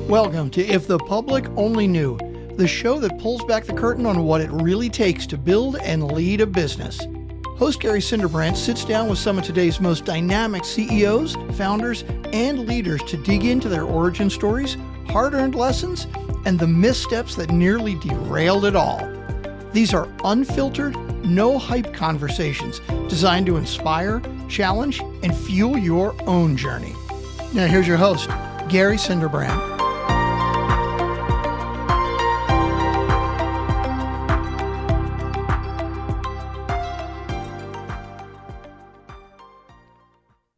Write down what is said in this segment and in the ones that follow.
Welcome to If the Public Only Knew, the show that pulls back the curtain on what it really takes to build and lead a business. Host Gary Cinderbrandt sits down with some of today's most dynamic CEOs, founders, and leaders to dig into their origin stories, hard-earned lessons, and the missteps that nearly derailed it all. These are unfiltered, no-hype conversations designed to inspire, challenge, and fuel your own journey. Now here's your host, Gary Cinderbrandt.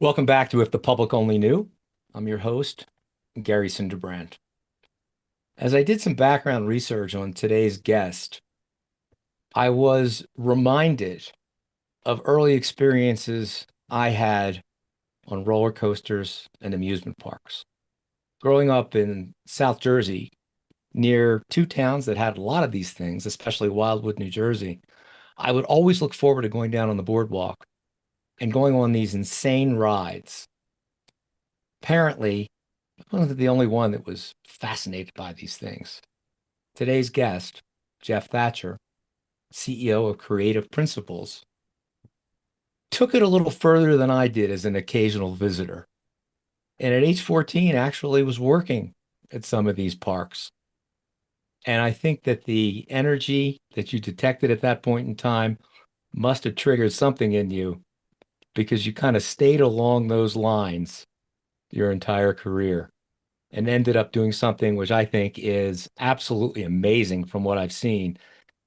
Welcome back to If the Public Only Knew. I'm your host, Gary Cinderbrandt. As I did some background research on today's guest, I was reminded of early experiences I had on roller coasters and amusement parks. Growing up in South Jersey, near two towns that had a lot of these things, especially Wildwood, New Jersey, I would always look forward to going down on the boardwalk and going on these insane rides. Apparently, I wasn't the only one that was fascinated by these things. Today's guest, Geoff Thatcher, CEO of Creative Principles, took it a little further than I did as an occasional visitor. And at age 14, actually was working at some of these parks. And I think that the energy that you detected at that point in time must have triggered something in you, because you kind of stayed along those lines your entire career and ended up doing something which I think is absolutely amazing from what I've seen.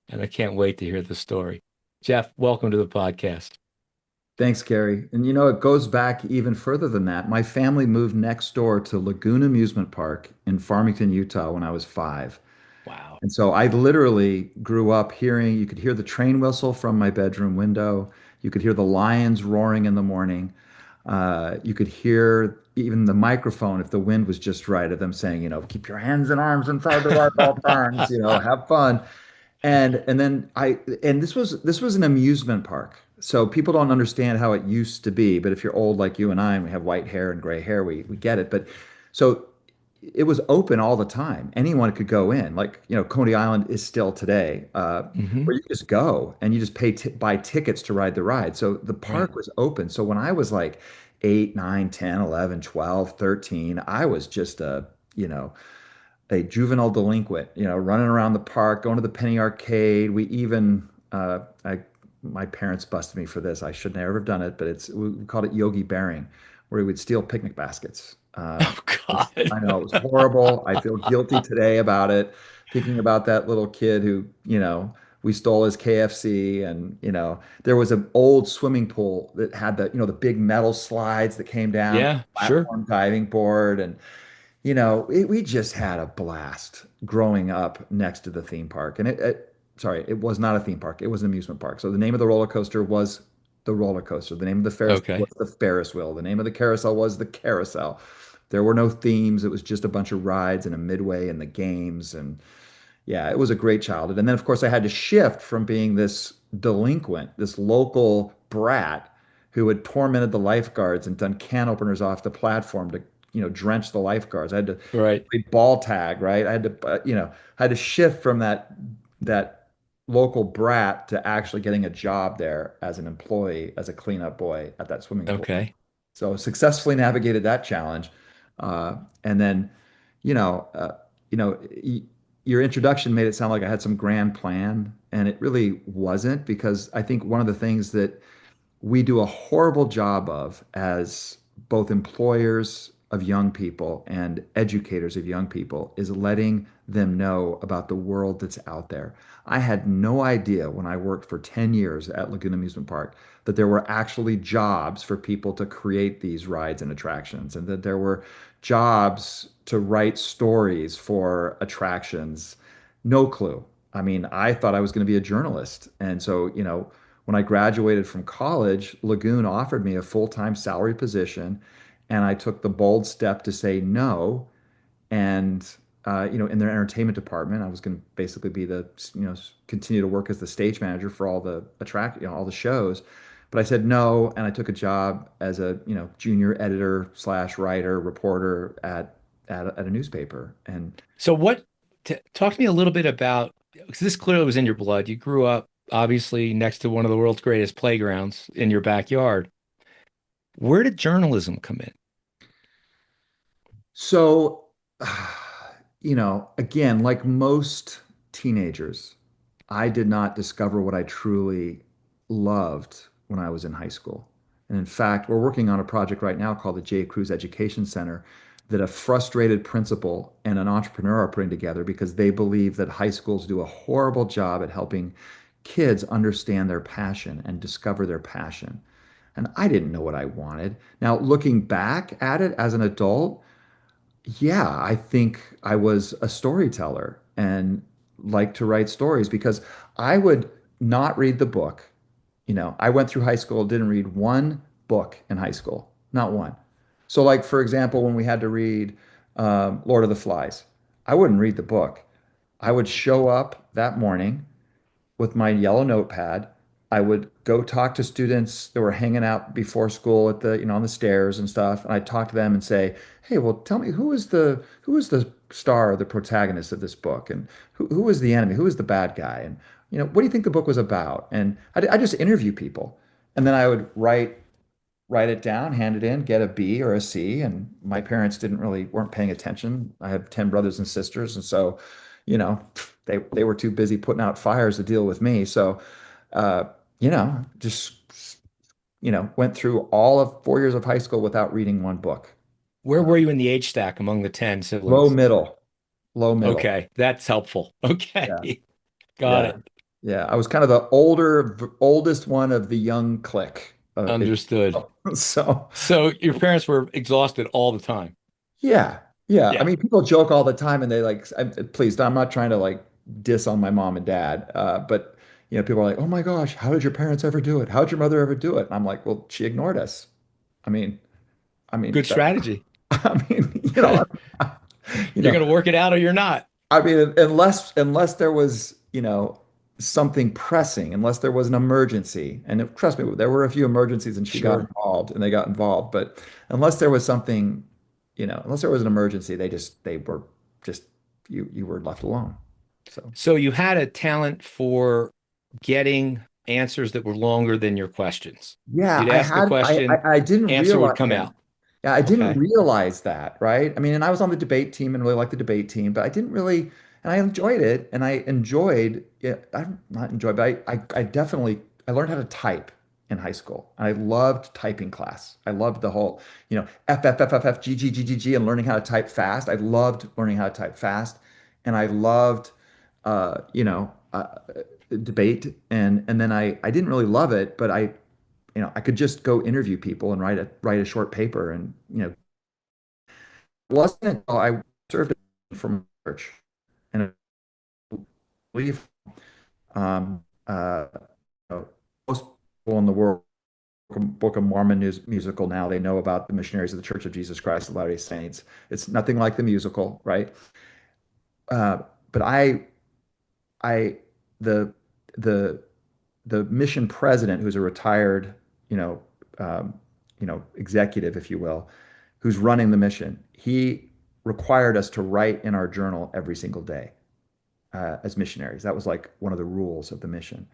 And I can't wait to hear the story. Geoff, welcome to the podcast. Thanks, Gary. And it goes back even further than that. My family moved next door to Lagoon Amusement Park in Farmington, Utah when I was 5. Wow. And so I literally grew up hearing, you could hear the train whistle from my bedroom window. You could hear the lions roaring in the morning. You could hear even the microphone, if the wind was just right, of them saying, keep your hands and arms inside the ride at all times, have fun. And this was an amusement park. So people don't understand how it used to be. But if you're old like you and I, and we have white hair and gray hair, we get it. But so it was open all the time. Anyone could go in. Like, Coney Island is still today, where you just go and you just buy tickets to ride the ride. So the park was open. So when I was like 8, 9, 10, 11, 12, 13, I was just a juvenile delinquent, running around the park, going to the penny arcade. We even, my parents busted me for this. I should never have done it, but we called it Yogi Bearing, where we would steal picnic baskets. Oh, God. I know it was horrible. I feel guilty today about it, thinking about that little kid who, we stole his KFC. And, there was an old swimming pool that had the big metal slides that came down, Yeah, sure. platform diving board. And, we just had a blast growing up next to the theme park. And sorry, it was not a theme park. It was an amusement park. So the name of the roller coaster was the roller coaster. The name of the Ferris wheel Okay. was the Ferris wheel. The name of the carousel was the carousel. There were no themes. It was just a bunch of rides and a midway and the games. And yeah, it was a great childhood. And then, of course, I had to shift from being this delinquent, this local brat who had tormented the lifeguards and done can openers off the platform to, drench the lifeguards. I had to Right. play ball tag, right? I had to shift from that local brat to actually getting a job there as an employee, as a cleanup boy at that swimming pool. Okay. So successfully navigated that challenge. And then, you know, uh, you know, y your introduction made it sound like I had some grand plan, and it really wasn't, because I think one of the things that we do a horrible job of as both employers of young people and educators of young people is letting them know about the world that's out there. I had no idea when I worked for 10 years at Laguna Amusement Park that there were actually jobs for people to create these rides and attractions, and that there were jobs to write stories for attractions. No clue. I mean, I thought I was going to be a journalist. And so, when I graduated from college, Lagoon offered me a full-time salary position, and I took the bold step to say no. And in their entertainment department, I was going to basically be continue to work as the stage manager for all the shows. But I said no, and I took a job as a junior editor slash writer reporter at at a newspaper. And So talk to me a little bit about, because this clearly was in your blood. You grew up obviously next to one of the world's greatest playgrounds in your backyard. Where did journalism come in? so, again, like most teenagers, I did not discover what I truly loved when I was in high school. And in fact, we're working on a project right now called the J. Cruz Education Center that a frustrated principal and an entrepreneur are putting together because they believe that high schools do a horrible job at helping kids understand their passion and discover their passion. And I didn't know what I wanted. Now, looking back at it as an adult, yeah, I think I was a storyteller and liked to write stories because I would not read the book. I went through high school, didn't read one book in high school, not one. So, like, for example, when we had to read Lord of the Flies, I wouldn't read the book. I would show up that morning with my yellow notepad. I would go talk to students that were hanging out before school at on the stairs and stuff. And I'd talk to them and say, "Hey, well, tell me who is the star or the protagonist of this book, and who is the enemy? Who is the bad guy? And what do you think the book was about?" And I just interview people, and then I would write it down, hand it in, get a B or a C. And my parents weren't paying attention. I have 10 brothers and sisters. And so, you know, they were too busy putting out fires to deal with me. So, uh, just, went through all of 4 years of high school without reading one book. Where were you in the age stack among the 10 Low siblings? middle, low middle. Okay, that's helpful. Yeah. Okay, got Yeah. it. Yeah. I was kind of the oldest one of the young clique. If Understood. so. So your parents were exhausted all the time. Yeah. Yeah. I Yeah, mean, people joke all the time and they like, please, I'm not trying to like diss on my mom and dad. But, people are like, oh my gosh, how did your parents ever do it? How did your mother ever do it? And I'm like, well, she ignored us. I mean, I mean, good strategy. I mean, you You're know, going to work it out or you're not. I mean, unless there was, something pressing, unless there was an emergency, and trust me, there were a few emergencies, and she got Sure. involved, and they got involved. But unless there was something, unless there was an emergency, they were just you were left alone. So So you had a talent for getting answers that were longer than your questions. yeah, You'd ask a question, I didn't answer would realize. come Yeah. out. Yeah, I didn't Okay. realize that, right? I mean, and I was on the debate team and really liked the debate team, but I didn't really, and I enjoyed it, and I enjoyed, yeah, I not enjoyed, but I definitely, I learned how to type in high school. I loved typing class. I loved the whole, F, F, F, F, F, G, G, G, G, G, and learning how to type fast. I loved learning how to type fast, and I loved, uh, you know, uh, debate, and then I didn't really love it, but I could just go interview people and write a short paper. And it wasn't until I served from church, and I believe um, uh, most people in the world, Book of Mormon musical now, they know about the missionaries of the Church of Jesus Christ of Latter-day Saints. It's nothing like the musical, right? Uh, but I, the the the mission president, who's a retired, you know, um, executive, if you will, who's running the mission, he required us to write in our journal every single day as missionaries. That was like one of the rules of the mission.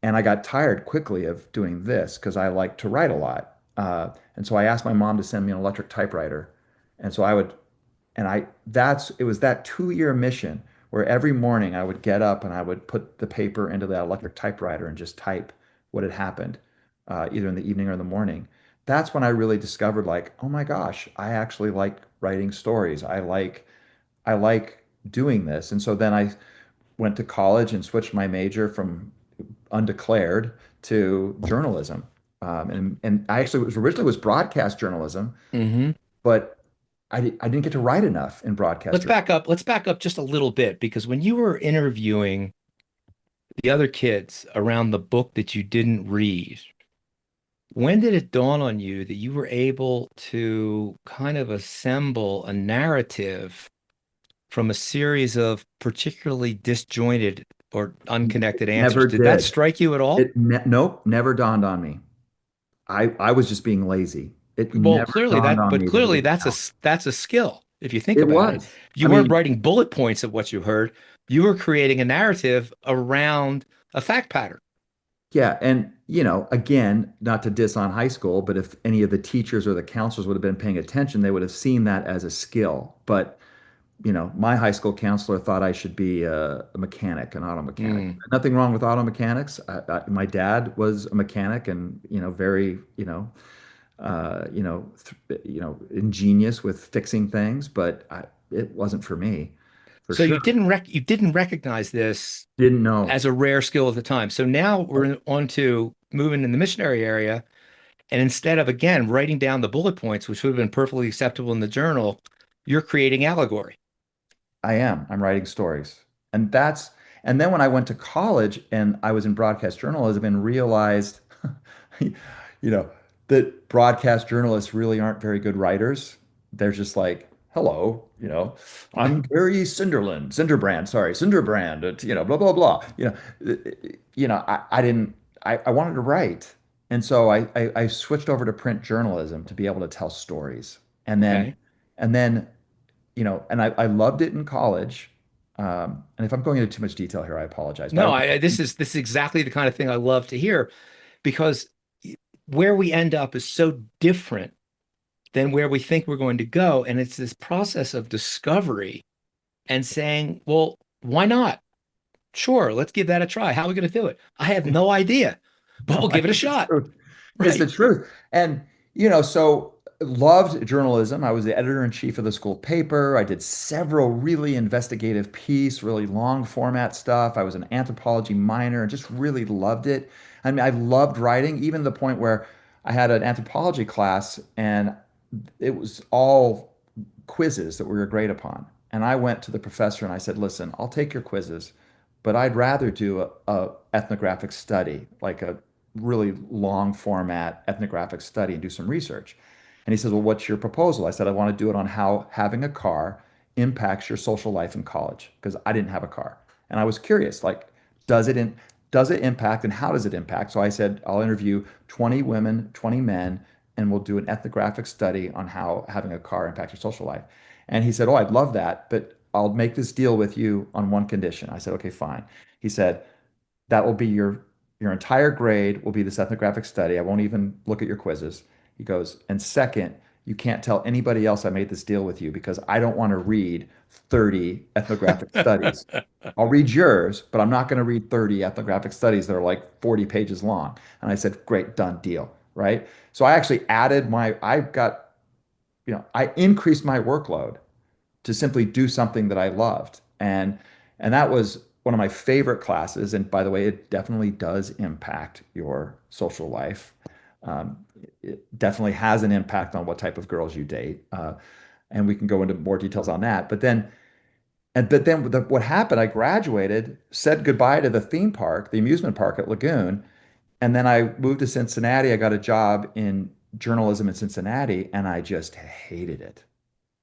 And I got tired quickly of doing this because I like to write a lot. And so I asked my mom to send me an electric typewriter. And so I would and I that's it was that 2 year mission where every morning I would get up and I would put the paper into that electric typewriter and just type what had happened, either in the evening or in the morning. That's when I really discovered, like, oh my gosh, I actually like writing stories. I like doing this. And so then I went to college and switched my major from undeclared to journalism. And I actually originally was broadcast journalism, Hmm. but I didn't get to write enough in broadcast Let's journalism. back up. Let's back up just a little bit because when you were interviewing the other kids around the book that you didn't read, when did it dawn on you that you were able to kind of assemble a narrative from a series of particularly disjointed or unconnected answers? Never Did that did. strike you at all? Nope, never dawned on me. I was just being lazy. It Well, never clearly dawned that, on but me that it clearly would that's count. that's a skill. if you think It about it. was. I You weren't mean, writing bullet points of what you heard. You were creating a narrative around a fact pattern. yeah, and again, not to diss on high school, but if any of the teachers or the counselors would have been paying attention, they would have seen that as a skill. But my high school counselor thought I should be a mechanic, an auto mechanic. Mm. Nothing wrong with auto mechanics. My dad was a mechanic and, very, ingenious with fixing things, but it wasn't for me, for So sure. you didn't recognize this Didn't know. as a rare skill at the time. So now we're on to moving in the missionary area. And instead of, again, writing down the bullet points, which would have been perfectly acceptable in the journal, you're creating allegory. I am. I'm writing stories. And then when I went to college and I was in broadcast journalism and realized, you know, that broadcast journalists really aren't very good writers. They're just like, hello, I'm Gary Cinderbrand, sorry, Cinderbrand, blah, blah, blah. I didn't, I wanted to write. And so I switched over to print journalism to be able to tell stories. And then, Okay. and then and I loved it in college. And if I'm going into too much detail here, I apologize. But No, this is exactly the kind of thing I love to hear because where we end up is so different than where we think we're going to go. And it's this process of discovery and saying, well, why not? Sure, let's give that a try. How are we going to do it? I have no idea, but we'll no, give it a it's the shot. truth. It's the Right. truth. And, so loved journalism. I was the editor in chief of the school paper. I did several really investigative piece, really long format stuff. I was an anthropology minor and just really loved it. I mean, I loved writing, even to the point where I had an anthropology class and it was all quizzes that we were grade upon. And I went to the professor and I said, listen, I'll take your quizzes, but I'd rather do a ethnographic study, like a really long format ethnographic study and do some research. And he says, well, what's your proposal? I said, I want to do it on how having a car impacts your social life in college because I didn't have a car. And I was curious, like, does it in, does it impact and how does it impact? So I said, I'll interview 20 women, 20 men, and we'll do an ethnographic study on how having a car impacts your social life. And he said, oh, I'd love that, but I'll make this deal with you on one condition. I said, okay, fine. He said, that will be your entire grade will be this ethnographic study. I won't even look at your quizzes. He goes, and second, you can't tell anybody else I made this deal with you because I don't want to read 30 ethnographic studies. I'll read yours, but I'm not going to read 30 ethnographic studies that are like 40 pages long. And I said, great, done deal. Right. So I actually I increased my workload to simply do something that I loved. And that was one of my favorite classes. And by the way, it definitely does impact your social life. Um, it definitely has an impact on what type of girls you date. And we can go into more details on that. But then what happened, I graduated, said goodbye to the theme park, the amusement park at Lagoon, and then I moved to Cincinnati. I got a job in journalism in Cincinnati, and I just hated it.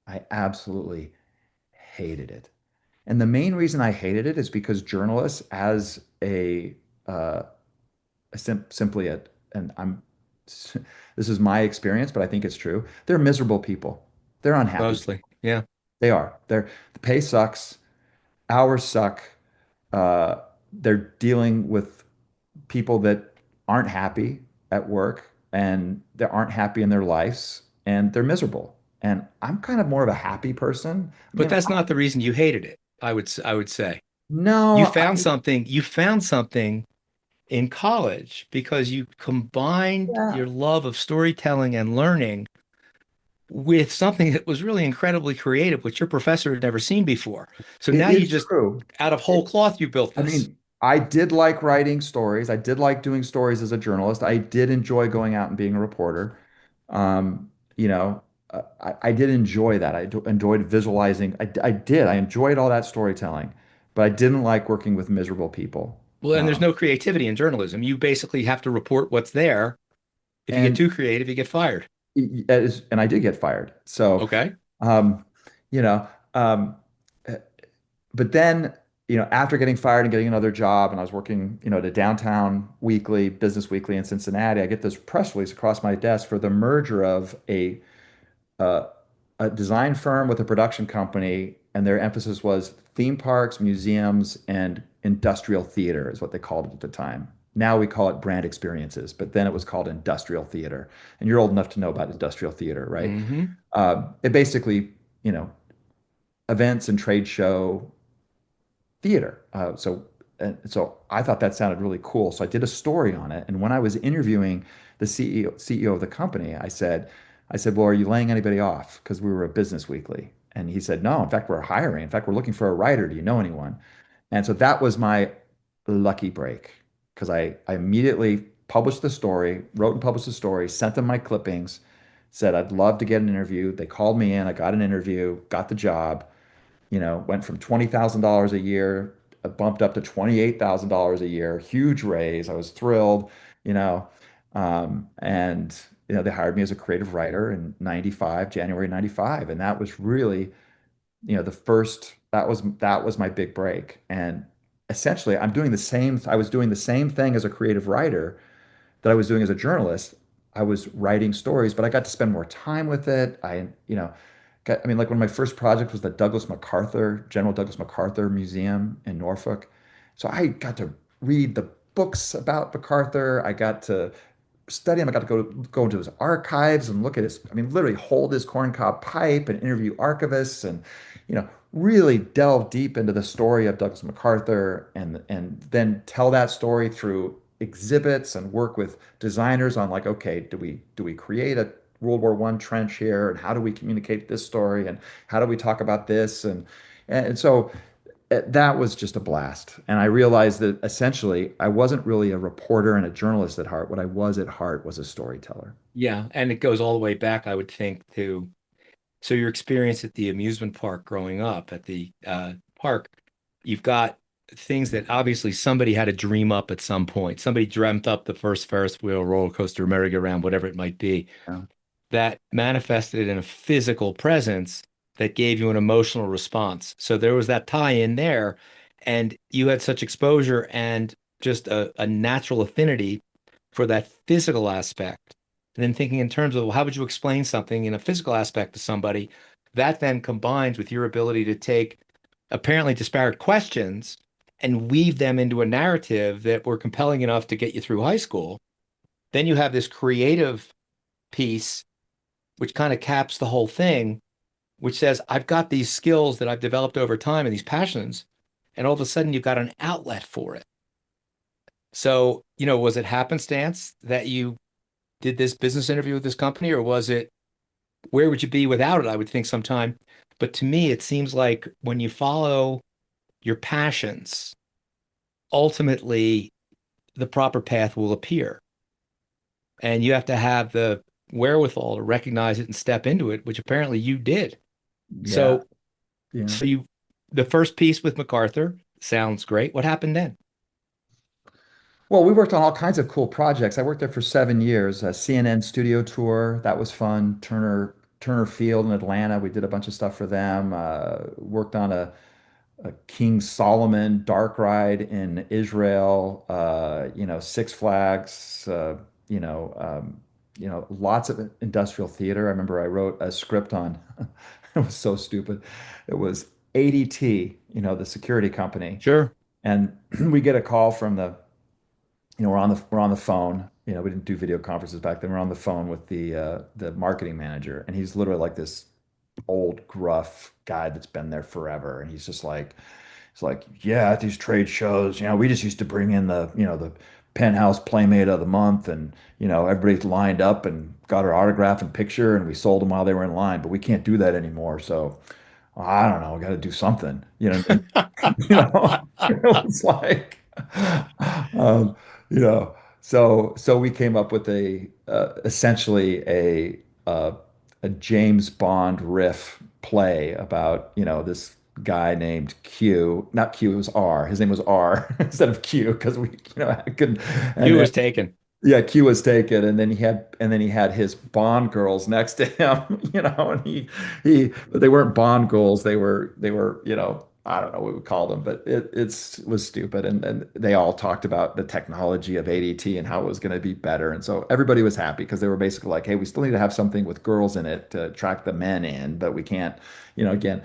I absolutely hated it. And the main reason I hated it is because journalists, as simply and this is my experience, but I think it's true. They're miserable people. They're unhappy. Mostly. Yeah. They are. The pay sucks. Hours suck. Uh, they're dealing with people that aren't happy at work and they aren't happy in their lives and they're miserable. And I'm kind of more of a happy person. I But mean, that's not the reason you hated it. I would say. no, You found something in college because you combined yeah, your love of storytelling and learning with something that was really incredibly creative, which your professor had never seen before. So it now you is just, true. out of whole It, cloth, you built I this. mean, I did like writing stories. I did like doing stories as a journalist. I did enjoy going out and being a reporter. Um, you know, I did enjoy that. Enjoyed visualizing. I did. I enjoyed all that storytelling, but I didn't like working with miserable people. Well, and there's Um, no creativity in journalism. You basically have to report what's there. If you get and too creative, you get fired. and I did get fired. So, Okay. um, you know, but then, after getting fired and getting another job, and I was working, at a downtown weekly, Business Weekly in Cincinnati, I get this press release across my desk for the merger of a a design firm with a production company, and their emphasis was theme parks, museums, and industrial theater is what they called it at the time. Now we call it brand experiences, but then it was called industrial theater. And you're old enough to know about industrial theater, right? Hmm. It basically, you know, events and trade show theater. So I thought that sounded really cool. So I did a story on it. And when I was interviewing the CEO of the company, I said, well, are you laying anybody off? Because we were a Business Weekly. And he said, no, in fact, we're hiring. In fact, we're looking for a writer. Do you know anyone? And so that was my lucky break because I immediately published the story, wrote and published the story, sent them my clippings, said I'd love to get an interview. They called me in. I got an interview, got the job, went from $20,000 a year, bumped up to $28,000 a year, huge raise. I was thrilled, you know, and they hired me as a creative writer in 95, January 95. And that was really, the first, that was my big break. And essentially I was doing the same thing as a creative writer that I was doing as a journalist. I was writing stories, but I got to spend more time with it. I mean, like one of my first projects was the General Douglas MacArthur Museum in Norfolk. So I got to read the books about MacArthur. I got to study him. I got to go into his archives and look at his, I mean, literally hold his corncob pipe and interview archivists and, really delve deep into the story of Douglas MacArthur and then tell that story through exhibits and work with designers on like, okay, do we create a World War I trench here and how do we communicate this story and how do we talk about this and so that was just a blast. And I realized that essentially I wasn't really a reporter and a journalist at heart. What I was at heart was a storyteller. Yeah, and it goes all the way back, I would think, to so your experience at the amusement park growing up at the park, you've got things that obviously somebody had to dream up at some point. Somebody dreamt up the first Ferris wheel, roller coaster, merry-go-round, whatever it might be, Yeah. that manifested in a physical presence that gave you an emotional response. So there was that tie in there, and you had such exposure and just a natural affinity for that physical aspect. And then thinking in terms of well, how would you explain something in a physical aspect to somebody? That then combines with your ability to take apparently disparate questions and weave them into a narrative that were compelling enough to get you through high school. Then you have this creative piece, which kind of caps the whole thing, which says, I've got these skills that I've developed over time and these passions. And all of a sudden, you've got an outlet for it. So, was it happenstance that you did this business interview with this company, or was it where would you be without it? I would think sometime. But to me, it seems like when you follow your passions, ultimately the proper path will appear. And you have to have the wherewithal to recognize it and step into it, which apparently you did. Yeah. So, Yeah. so the first piece with MacArthur sounds great. What happened then? Well, we worked on all kinds of cool projects. I worked there for 7 years. A CNN studio tour, that was fun. Turner Field in Atlanta, we did a bunch of stuff for them. Worked on a King Solomon dark ride in Israel. Six Flags. Lots of industrial theater. I remember I wrote a script on. It was so stupid. It was ADT, the security company, Sure. and we get a call from we're on the phone. We didn't do video conferences back then. We're on the phone with the marketing manager, and he's literally like this old gruff guy that's been there forever. And he's like, yeah, at these trade shows, we just used to bring in the penthouse playmate of the month, and everybody's lined up and got her autograph and picture, and we sold them while they were in line, but we can't do that anymore. So I don't know, we got to do something, it was like, um, you know, so we came up with essentially a James Bond riff play about, this guy named Q, not Q, it was R. His name was R instead of Q because I couldn't, You and was taken. yeah, Q was taken, and then he had his Bond girls next to him, and but they weren't Bond girls. They were I don't know what we called them, but it was stupid. And they all talked about the technology of ADT and how it was going to be better. And so everybody was happy because they were basically like, hey, we still need to have something with girls in it to attract the men in, but we can't, again,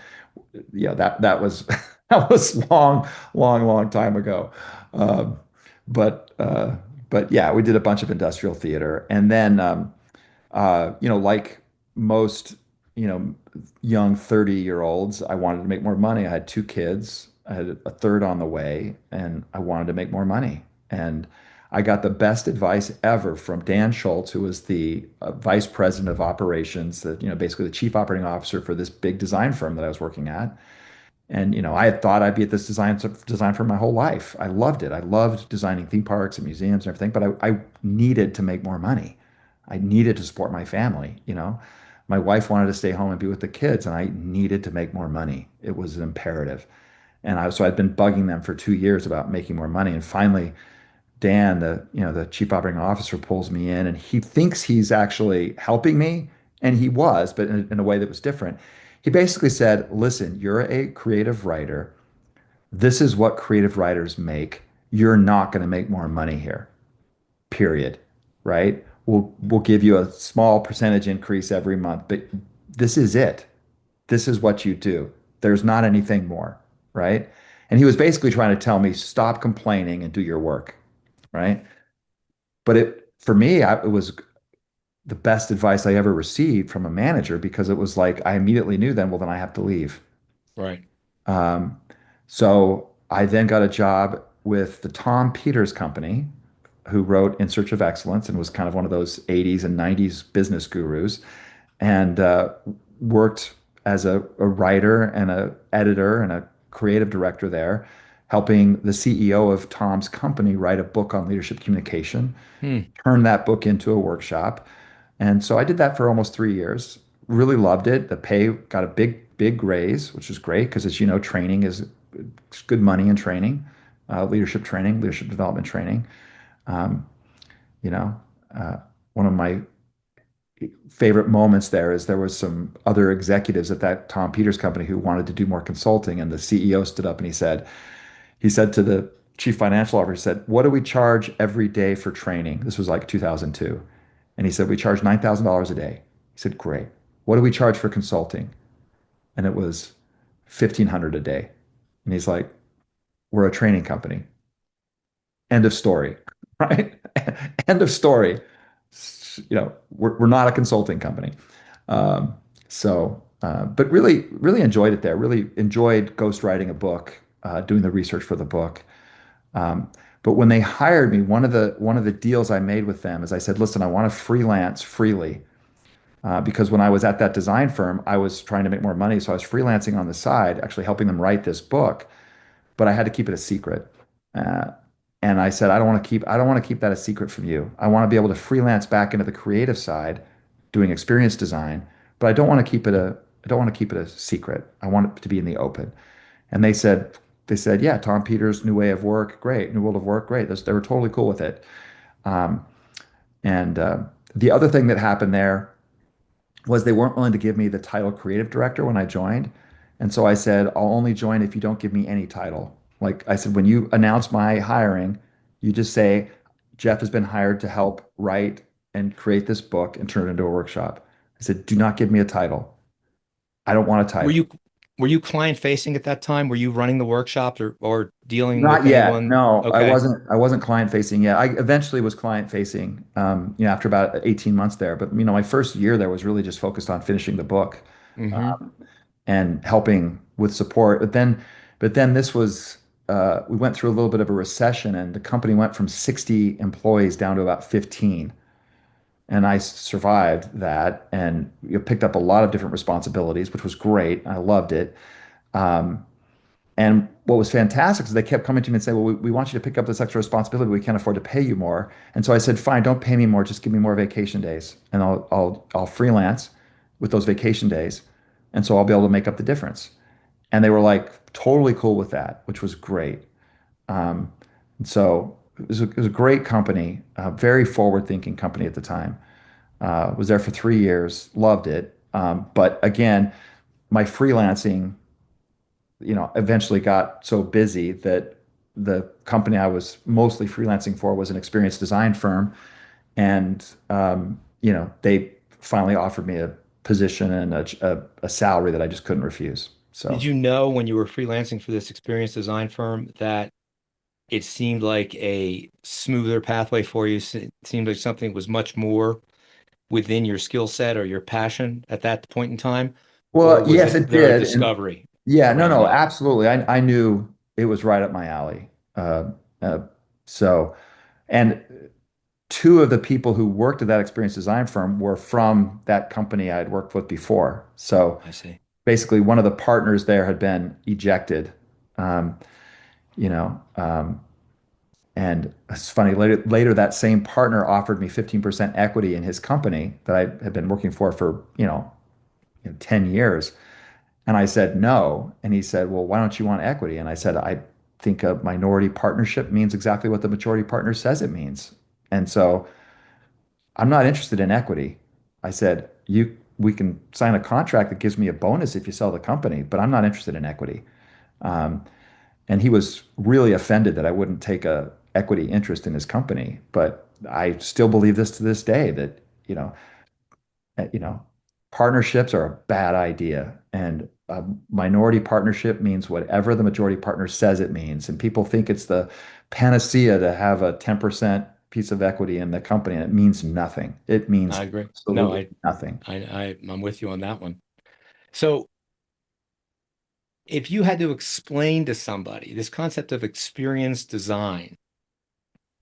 that was that was long, long, long time ago. Um, but uh, but yeah, we did a bunch of industrial theater, and then like most, young 30-year-olds, I wanted to make more money. I had two kids. I had a third on the way, and I wanted to make more money. And I got the best advice ever from Dan Schultz, who was the vice president of operations, basically the chief operating officer for this big design firm that I was working at. And I had thought I'd be at this design firm my whole life. I loved it. I loved designing theme parks and museums and everything, but I needed to make more money. I needed to support my family. My wife wanted to stay home and be with the kids, and I needed to make more money. It was an imperative. So I'd been bugging them for 2 years about making more money. And finally, Dan, the chief operating officer, pulls me in, and he thinks he's actually helping me, and he was, but in a way that was different. He basically said, "Listen, you're a creative writer. This is what creative writers make. You're not going to make more money here. Period. Right? We'll give you a small percentage increase every month, but this is it. This is what you do. There's not anything more." Right? And he was basically trying to tell me, stop complaining and do your work. Right? But for me, it was the best advice I ever received from a manager, because it was like I immediately knew then, well, then I have to leave. Right. Um, so I then got a job with the Tom Peters Company, who wrote In Search of Excellence and was kind of one of those 80s and 90s business gurus, and worked as a writer and a editor and a creative director there, helping the CEO of Tom's company write a book on leadership communication, Hmm. turn that book into a workshop. And so I did that for almost 3 years. Really loved it. The pay got a big raise, which is great because, as you know, training is good money in training, leadership training, leadership development training. Um, you know, uh, One of my favorite moments there is there was some other executives at that Tom Peters company who wanted to do more consulting, and the CEO stood up and he said to the chief financial officer, he said, "What do we charge every day for training?" This was like 2002. And he said, "We charge $9,000 a day." He said, "Great. What do we charge for consulting?" And it was 1,500 a day. And he's like, "We're a training company." End of story, right? End of story. We're not a consulting company. Um, but really, really enjoyed it there. Really enjoyed ghostwriting a book, doing the research for the book. Um, but when they hired me, one of the deals I made with them is I said, "Listen, I want to freelance freely." Because when I was at that design firm, I was trying to make more money. So I was freelancing on the side, actually helping them write this book, but I had to keep it a secret. Uh, and I said, I don't want to keep that a secret from you. I want to be able to freelance back into the creative side, doing experience design, but I don't want to keep it a secret. I want it to be in the open. And they said, yeah, Tom Peters, new way of work, great. New world of work, great. They were totally cool with it. Um, and the other thing that happened there was they weren't willing to give me the title creative director when I joined. And so I said, I'll only join if you don't give me any title. Like I said, when you announce my hiring, you just say, Geoff has been hired to help write and create this book and turn it into a workshop. I said, do not give me a title. I don't want a Were title. you were you client facing at that time? Were you running the workshops or dealing with Not yet. anyone? No, I Okay. wasn't. I wasn't client facing yet. I eventually was client facing, after about 18 months there. But my first year there was really just focused on finishing the book, Hmm. and helping with support. But then we went through a little bit of a recession, and the company went from 60 employees down to about 15. And I survived that, and picked up a lot of different responsibilities, which was great. I loved it. Um, and what was fantastic is they kept coming to me and saying, "Well, we want you to pick up this extra responsibility. We can't afford to pay you more." And so I said, "Fine, don't pay me more. Just give me more vacation days, and I'll freelance with those vacation days, and so I'll be able to make up the difference." And they were like totally cool with that, which was great. Um, and so it was a great company, a very forward-thinking company at the time. Was there for 3 years, loved it. But again, my freelancing eventually got so busy that the company I was mostly freelancing for was an experience design firm, and they finally offered me a position and a salary that I just couldn't refuse. Did So, you know when you were freelancing for this experience design firm that it seemed like a smoother pathway for you? It seemed like something was much more within your skill set or your passion at that point in time? Or well, was yes, it there a did, and discovery yeah, no, around no, that? absolutely. I knew it was right up my alley. Uh, so, and two of the people who worked at that experience design firm were from that company I had worked with before. So I see. basically, one of the partners there had been ejected. Um, you know, um, and it's funny. Later, that same partner offered me 15% equity in his company that I had been working for 10 years. And I said no. And he said, well, why don't you want equity? And I said, I think a minority partnership means exactly what the majority partner says it means. And so I'm not interested in equity. I said, we can sign a contract that gives me a bonus if you sell the company, but I'm not interested in equity. Um, and he was really offended that I wouldn't take a equity interest in his company. But I still believe this to this day that, you know, uh, you know, partnerships are a bad idea. And a minority partnership means whatever the majority partner says it means. And people think it's the panacea to have a 10% piece of equity in the company, and it means nothing. It I means agree. No, absolutely nothing. I'm with you on that one. So if you had to explain to somebody this concept of experience design,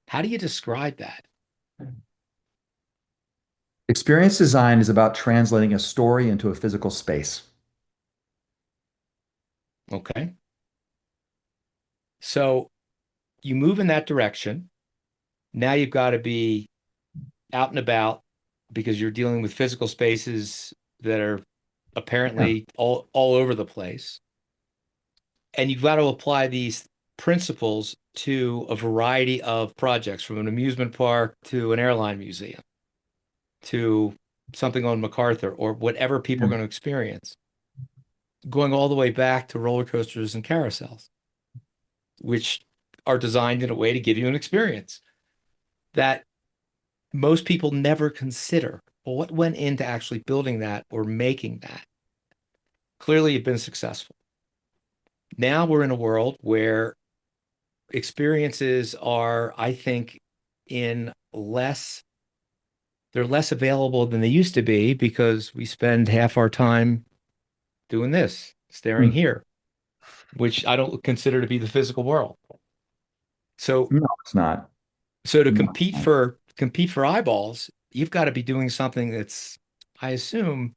how do you describe that? Experience design is about translating a story into a physical space. Okay. So you move in that direction. Now you've got to be out and about because you're dealing with physical spaces that are Yeah. apparently all over the place. And you've got to apply these principles to a variety of projects, from an amusement park to an airline museum to something on MacArthur or whatever people are Yeah. going to experience, going all the way back to roller coasters and carousels, which are designed in a way to give you an experience that most people never consider. Well, what went into actually building that or making that? Clearly, you've been successful. Now we're in a world where experiences are, I think, in less, they're less available than they used to be because we spend half our time doing this, staring Mm. here, which I don't consider to be the physical world. So, No, it's not. so to No. compete for eyeballs, you've got to be doing something that's, I assume,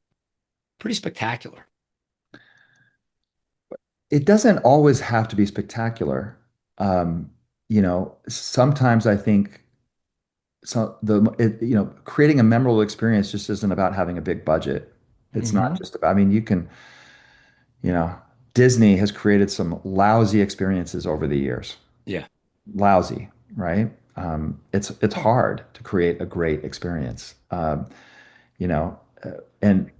pretty spectacular. It doesn't always have to be spectacular. Um, Sometimes I think creating a memorable experience just isn't about having a big budget. It's not Hmm. just about, I mean, you know, Disney has created some lousy experiences over the years. Yeah. Lousy, right? It's hard to create a great experience. You know, and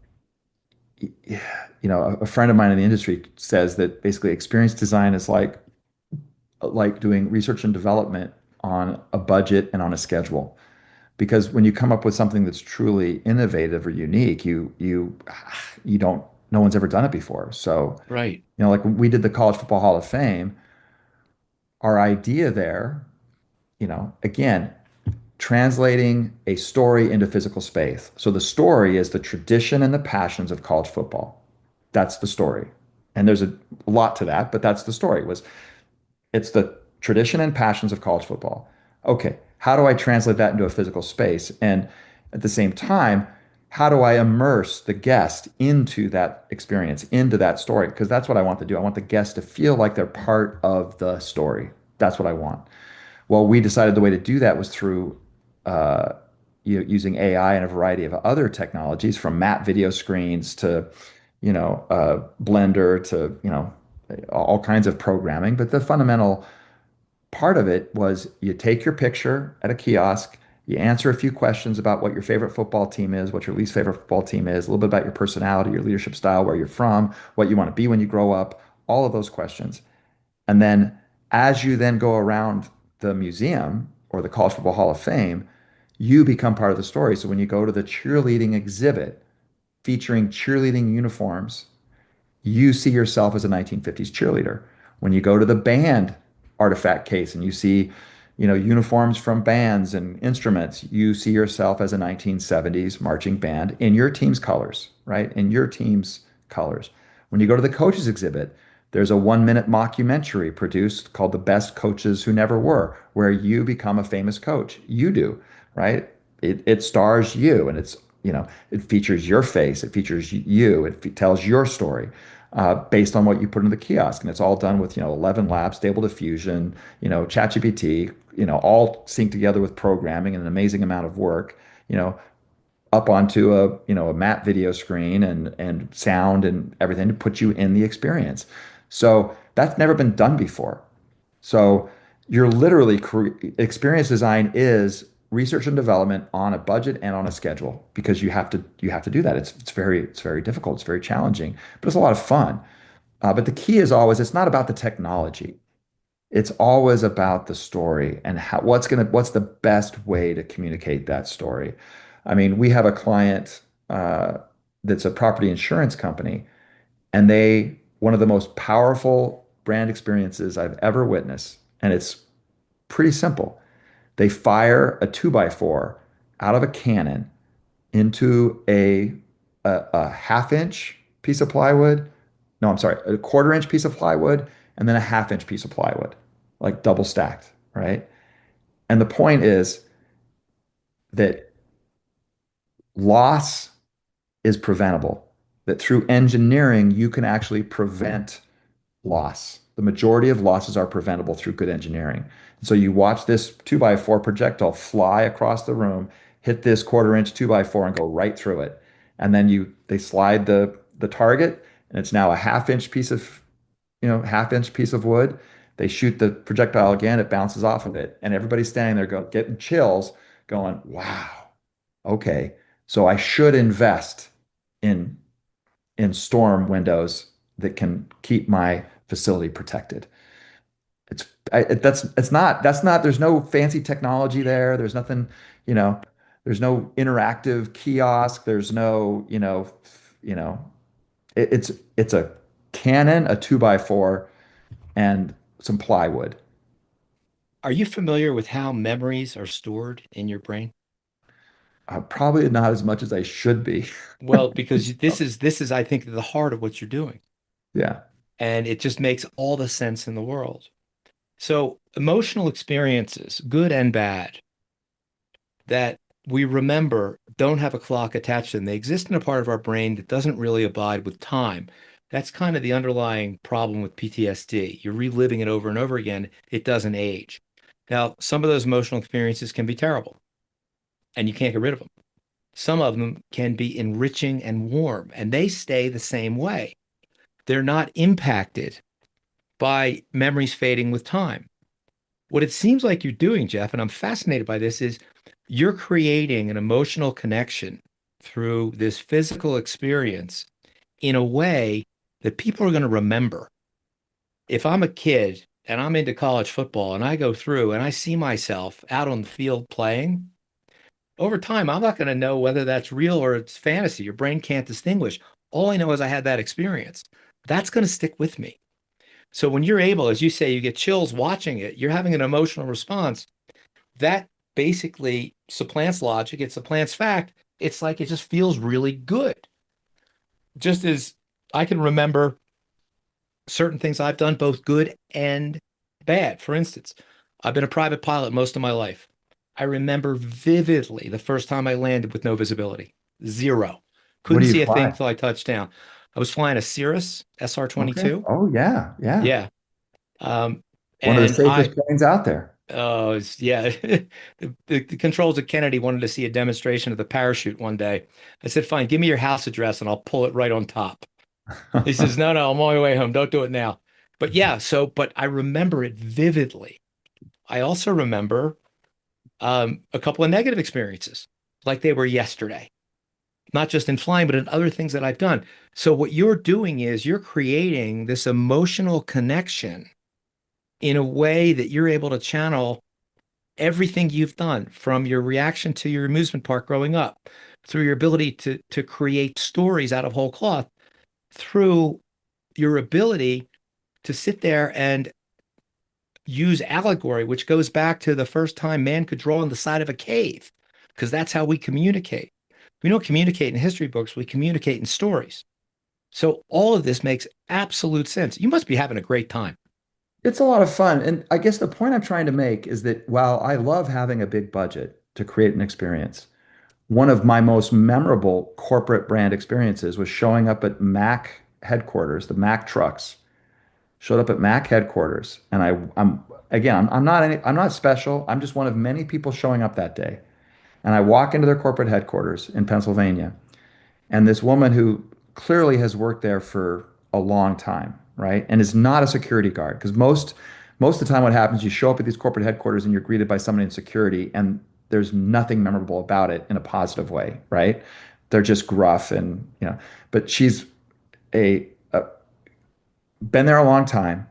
a friend of mine in the industry says that basically experience design is like doing research and development on a budget and on a schedule. Because when you come up with something that's truly innovative or unique, you don't no one's ever done it before. So, Right. like when we did the College Football Hall of Fame, our idea there, again, translating a story into physical space. So the story is the tradition and the passions of college football. That's the story. And there's a lot to that, but that's the story. It's the tradition and passions of college football. Okay, how do I translate that into a physical space? And at the same time, how do I immerse the guest into that experience, into that story? Because that's what I want to do. I want the guest to feel like they're part of the story. That's what I want. Well, we decided the way to do that was through uh, using AI and a variety of other technologies, from map video screens to, Blender to, all kinds of programming. But the fundamental part of it was you take your picture at a kiosk, you answer a few questions about what your favorite football team is, what your least favorite football team is, a little bit about your personality, your leadership style, where you're from, what you want to be when you grow up, all of those questions. And then as you then go around the museum or the College Football Hall of Fame, you become part of the story. So when you go to the cheerleading exhibit featuring cheerleading uniforms, you see yourself as a 1950s cheerleader. When you go to the band artifact case and you see, uniforms from bands and instruments, you see yourself as a 1970s marching band in your team's colors, right? In your team's colors. When you go to the coaches exhibit, there's a 1 minute mockumentary produced called The Best Coaches Who Never Were, where you become a famous coach. You do, right? It stars you and it features your face, it features you, it tells your story based on what you put in the kiosk. And it's all done with, 11 labs, stable diffusion, ChatGPT, all synced together with programming and an amazing amount of work, you know, up onto a matte video screen and sound and everything to put you in the experience. So that's never been done before. So you're literally experience design is research and development on a budget and on a schedule because you have to do that. It's very difficult. It's very challenging, but it's a lot of fun. But the key is always it's not about the technology. It's always about the story and what's the best way to communicate that story. I mean, we have a client that's a property insurance company, and one of the most powerful brand experiences I've ever witnessed, and it's pretty simple. They fire a 2x4 out of a cannon into a half-inch piece of plywood. No, I'm sorry, a quarter-inch piece of plywood, and then a half-inch piece of plywood, like double stacked, right? And the point is that loss is preventable, that through engineering, you can actually prevent loss. The majority of losses are preventable through good engineering. So you watch this 2x4 projectile fly across the room, hit this quarter-inch 2x4 and go right through it. And then they slide the target, and it's now a half-inch piece of wood. They shoot the projectile again, it bounces off of it, and everybody's standing there getting chills, going, "Wow, okay, so I should invest in storm windows that can keep my facility protected." There's no fancy technology there. There's nothing, you know, there's no interactive kiosk. There's no, you know, it's a cannon, a 2x4, and some plywood. Are you familiar with how memories are stored in your brain? Probably not as much as I should be. Well, because this is I think the heart of what you're doing. Yeah. And it just makes all the sense in the world. So emotional experiences, good and bad, that we remember don't have a clock attached to them. They exist in a part of our brain that doesn't really abide with time. That's kind of the underlying problem with PTSD. You're reliving it over and over again. It doesn't age. Now, some of those emotional experiences can be terrible, and you can't get rid of them. Some of them can be enriching and warm, and they stay the same way. They're not impacted by memories fading with time. What it seems like you're doing, Geoff, and I'm fascinated by this, is you're creating an emotional connection through this physical experience in a way that people are going to remember. If I'm a kid and I'm into college football and I go through and I see myself out on the field playing, over time, I'm not going to know whether that's real or it's fantasy. Your brain can't distinguish. All I know is I had that experience. That's going to stick with me. So when you're able, as you say, you get chills watching it, you're having an emotional response that basically supplants logic, it supplants fact. It's like it just feels really good. Just as I can remember certain things I've done, both good and bad. For instance, I've been a private pilot most of my life. I remember vividly the first time I landed with no visibility, zero. What Couldn't do you see a thing fly? till I touched down. I was flying a Cirrus Okay. SR-22. Oh yeah, yeah. Yeah. Um, One of the and safest planes out there. oh, yeah. The controls at Kennedy wanted to see a demonstration of the parachute one day. I said, fine, give me your house address and I'll pull it right on top. He says, no, no, I'm on my way home. Don't do it now. But yeah, but I remember it vividly. I also remember a couple of negative experiences, like they were yesterday. not just in flying, but in other things that I've done. So what you're doing is you're creating this emotional connection in a way that you're able to channel everything you've done from your reaction to your amusement park growing up, through your ability to create stories out of whole cloth, through your ability to sit there and use allegory, which goes back to the first time man could draw on the side of a cave, because that's how we communicate. We don't communicate in history books, we communicate in stories. So all of this makes absolute sense. You must be having a great time. It's a lot of fun. And I guess the point I'm trying to make is that while I love having a big budget to create an experience, one of my most memorable corporate brand experiences was showing up at Mac headquarters, the Mac trucks, showed up at Mac headquarters. And I'm again, I'm not special. I'm just one of many people showing up that day. And I walk into their corporate headquarters in Pennsylvania, and this woman who clearly has worked there for a long time, right? And is not a security guard. Because most of the time what happens, you show up at these corporate headquarters and you're greeted by somebody in security, and there's nothing memorable about it in a positive way, right? They're just gruff and, but she's a been there a long time,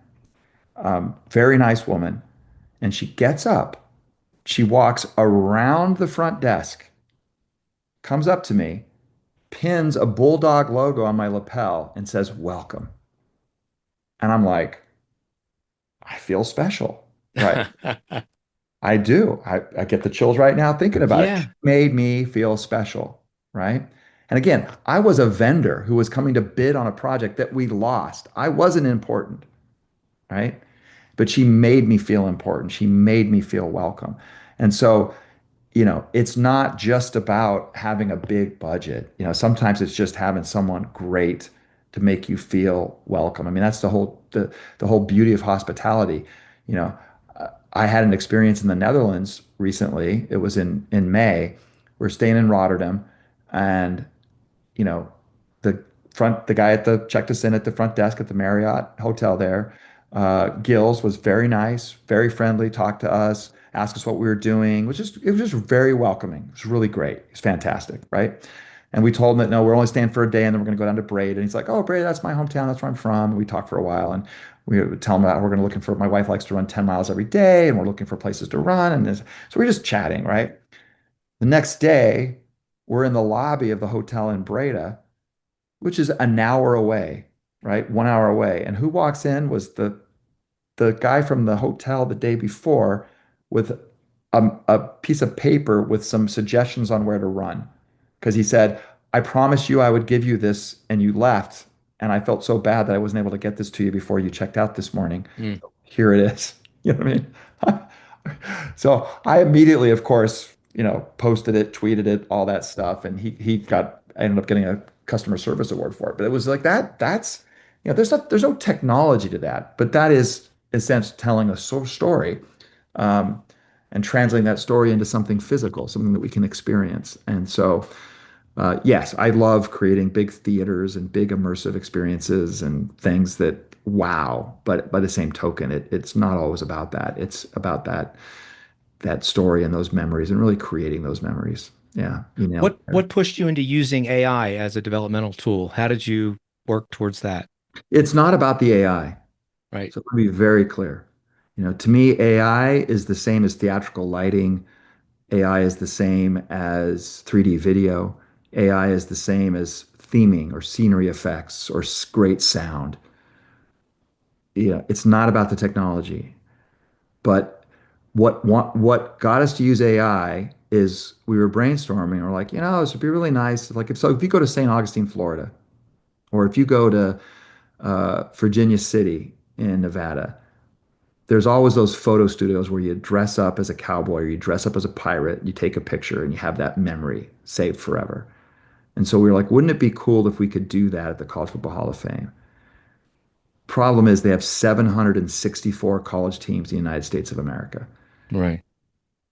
very nice woman, and she gets up, she walks around the front desk, comes up to me, pins a bulldog logo on my lapel and says, "Welcome." And I'm like, I feel special, right? I do. I get the chills right now thinking about it. She Yeah. made me feel special, right? And again, I was a vendor who was coming to bid on a project that we lost. I wasn't important, right? But she made me feel important. She made me feel welcome. And so, it's not just about having a big budget. Sometimes it's just having someone great to make you feel welcome. I mean, that's the whole beauty of hospitality. You know, I had an experience in the Netherlands recently. It was in May. We're staying in Rotterdam, and you know, the guy at the checked us in at the front desk at the Marriott hotel there. Gills was very nice, very friendly, talked to us, asked us what we were doing, it was just very welcoming. It was really great. It's fantastic, right? And we told him that no, we're only staying for a day and then we're going to go down to Braid. And he's like, "Oh, Braid, that's my hometown. That's where I'm from." And we talked for a while, and we would tell him that we're going to looking for. My wife likes to run 10 miles every day, and we're looking for places to run. So we're just chatting, right? The next day, we're in the lobby of the hotel in Breda, which is an hour away, right? 1 hour away. And who walks in was the guy from the hotel the day before with a piece of paper with some suggestions on where to run. Because he said, "I promised you I would give you this, and you left. And I felt so bad that I wasn't able to get this to you before you checked out this morning. Mm. Here it is." You know what I mean? So I immediately, of course, posted it, tweeted it, all that stuff, and I ended up getting a customer service award for it. But it was like that. There's no technology to that, but that is in a sense telling a story, um, and translating that story into something physical, something that we can experience. And so, yes, I love creating big theaters and big immersive experiences and things that wow. But by the same token, it's not always about that. It's about that story and those memories and really creating those memories. Yeah, you nailed What it there. what pushed you into using AI as a developmental tool? How did you work towards that? It's not about the AI. Right. So let me be very clear. To me, AI is the same as theatrical lighting. AI is the same as 3D video. AI is the same as theming or scenery effects or great sound. It's not about the technology. But what got us to use AI is we were brainstorming. We're like, this would be really nice. Like if you go to St. Augustine, Florida, or if you go to Virginia City in Nevada, there's always those photo studios where you dress up as a cowboy or you dress up as a pirate, you take a picture and you have that memory saved forever. And so we were like, wouldn't it be cool if we could do that at the College Football Hall of Fame? Problem is they have 764 college teams in the United States of America. Right.